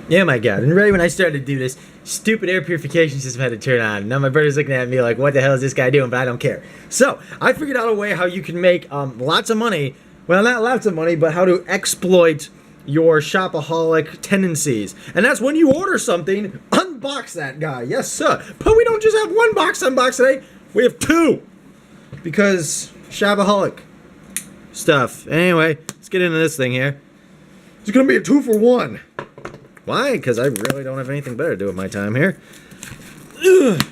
Yeah, my God. And right when I started to do this, stupid air purification system had to turn on. Now my brother's looking at me like, what the hell is this guy doing? But I don't care. So, I figured out a way how you can make lots of money. Well, not lots of money, but how to exploit your shopaholic tendencies. And that's when you order something, unbox that guy. Yes, sir. But we don't just have one box unboxed today. We have two. Because shopaholic stuff. Anyway, let's get into this thing here. It's going to be a 2-for-1. Why? Because I really don't have anything better to do with my time here. Ugh.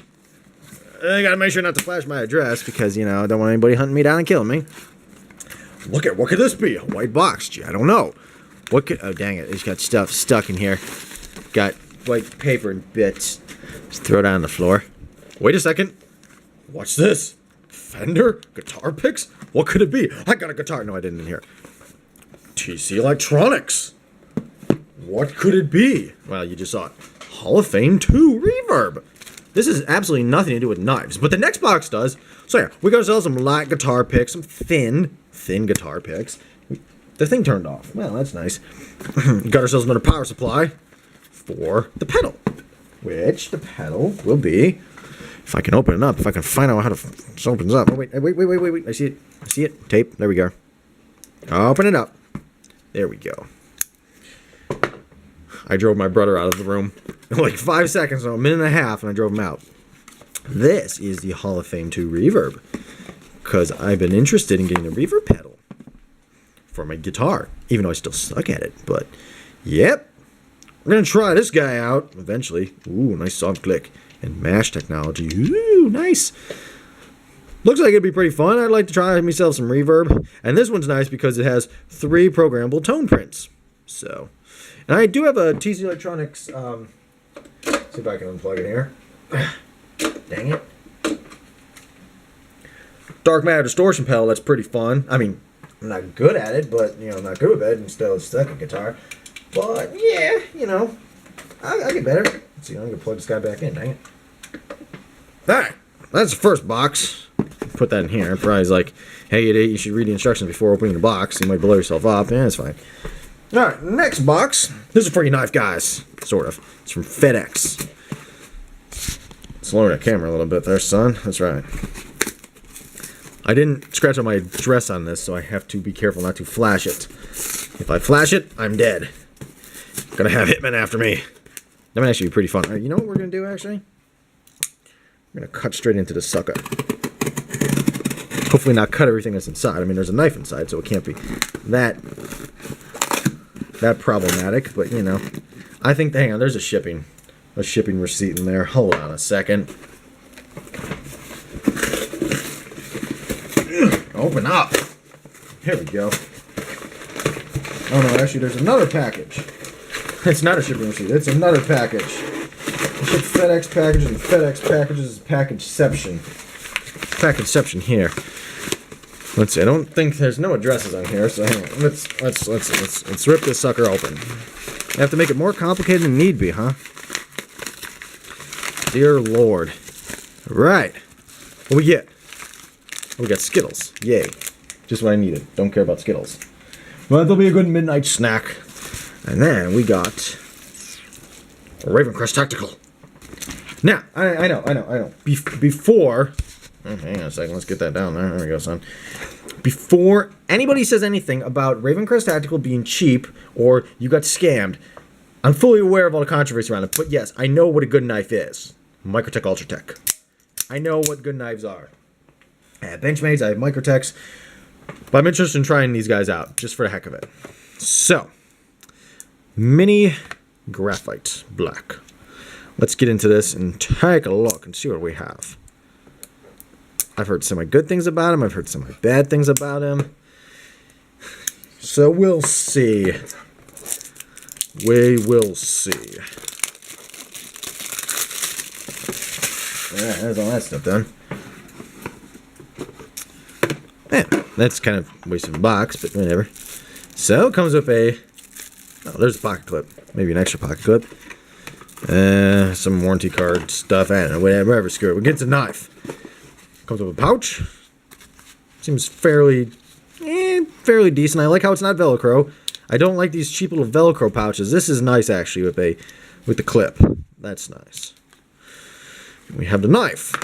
I gotta make sure not to flash my address because, you know, I don't want anybody hunting me down and killing me. What could this be? A white box? Gee, I don't know. Oh, dang it. It's got stuff stuck in here. Got white paper and bits. Just throw it on the floor. Wait a second. What's this? Fender? Guitar picks? What could it be? I got a guitar. No, I didn't in here. TC Electronics. What could it be? Well, you just saw it. Hall of Fame 2 Reverb. This is absolutely nothing to do with knives, but the next box does. So yeah, we got ourselves some light guitar picks, some thin guitar picks. The thing turned off. Well, that's nice. Got ourselves another power supply for the pedal, which the pedal will be, if I can open it up, if I can find out how this opens up. Oh, wait. I see it. I see it. Tape. There we go. Open it up. There we go. I drove my brother out of the room in like 5 seconds, so a minute and a half, and I drove him out. This is the Hall of Fame 2 Reverb, because I've been interested in getting a reverb pedal for my guitar, even though I still suck at it. But, yep, we're going to try this guy out eventually. Ooh, nice soft click. And mash technology. Ooh, nice. Looks like it'd be pretty fun. I'd like to try myself some reverb. And this one's nice because it has 3 programmable tone prints. So... And I do have a TC Electronics, see if I can unplug it here. Dang it. Dark matter distortion pedal, that's pretty fun. I mean, I'm not good at it, but, you know, I'm not good with it, and still stuck a guitar. But, yeah, you know, I get better. Let's see, I'm going to plug this guy back in, dang it. Alright, that's the first box. Put that in here. Probably like, hey, you should read the instructions before opening the box. You might blow yourself up. Yeah, that's fine. Alright, next box. This is for you knife guys. Sort of. It's from FedEx. Let's lower the camera a little bit there, son. That's right. I didn't scratch on my dress on this, so I have to be careful not to flash it. If I flash it, I'm dead. Gonna have Hitman after me. That might actually be pretty fun. Alright, you know what we're gonna do, actually? We're gonna cut straight into the sucker. Hopefully not cut everything that's inside. I mean, there's a knife inside, so it can't be that problematic, but you know, I think, hang on, there's a shipping receipt in there. Hold on a second. Open up. Here we go. Oh no, actually there's another package. It's not a shipping receipt, it's another package. I ship FedEx packages, and FedEx packages is packageception. Packageception here. Let's see. I don't think there's no addresses on here, so hang on. Let's rip this sucker open. I have to make it more complicated than need be, huh? Dear Lord. Right. What we get? We got Skittles. Yay. Just what I needed. Don't care about Skittles. But there'll be a good midnight snack. And then we got a Ravencrest Tactical. Now, I know. Before... hang on a second, let's get that down there. There we go, son. Before anybody says anything about Ravencrest Tactical being cheap or you got scammed, I'm fully aware of all the controversy around it. But yes, I know what a good knife is. Microtech Ultratech. I know what good knives are. I have Benchmades, I have Microtechs. But I'm interested in trying these guys out, just for the heck of it. So, Mini Graphite Black. Let's get into this and take a look and see what we have. I've heard some good things about him. I've heard some bad things about him. So we'll see. We will see. Alright, there's all that stuff done. Yeah, that's kind of a waste of a box, but whatever. So it comes with a... oh, there's a pocket clip. Maybe an extra pocket clip. Some warranty card stuff. I don't know, whatever, screw it. We'll get the knife. Comes with a pouch. Seems fairly decent. I like how it's not Velcro. I don't like these cheap little Velcro pouches. This is nice, actually, with the clip. That's nice. We have the knife.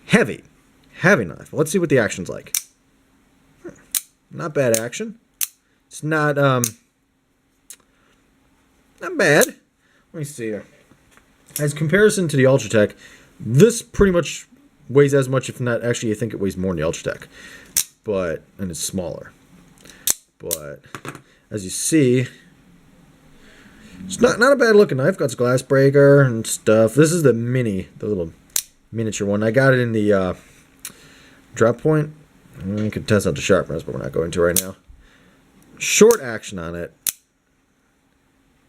Heavy knife. Let's see what the action's like. Not bad action. It's not bad. Let me see here. As comparison to the Ultratech, this pretty much weighs as much, if not, actually, I think it weighs more than the Ultratech. And it's smaller. But as you see, it's not a bad looking knife. Got its glass breaker and stuff. This is the little miniature one. I got it in the drop point. You can test out the sharpness, but we're not going to right now. Short action on it.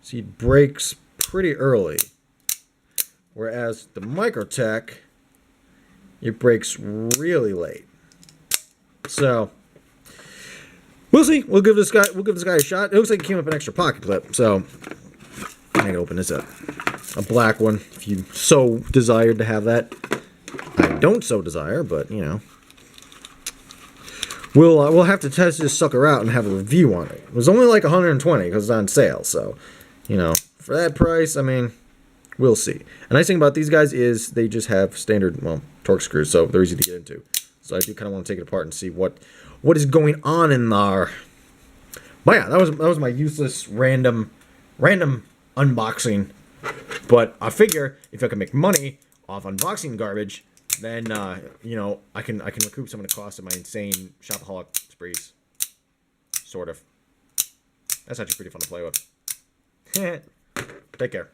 See, it breaks pretty early. Whereas the Microtech, it breaks really late. So we'll see. We'll give this guy a shot. It looks like it came up an extra pocket clip, so I can open this up. A black one, if you so desired to have that. I don't so desire, but you know. We'll have to test this sucker out and have a review on it. It was only like 120 because it's on sale, so you know, for that price, I mean, we'll see. The nice thing about these guys is they just have standard, well, Torx screws, so they're easy to get into. So I do kind of want to take it apart and see what is going on in there. But yeah, that was my useless random unboxing. But I figure if I can make money off unboxing garbage, then you know, I can recoup some of the cost of my insane shopaholic sprees. Sort of. That's actually pretty fun to play with. Take care.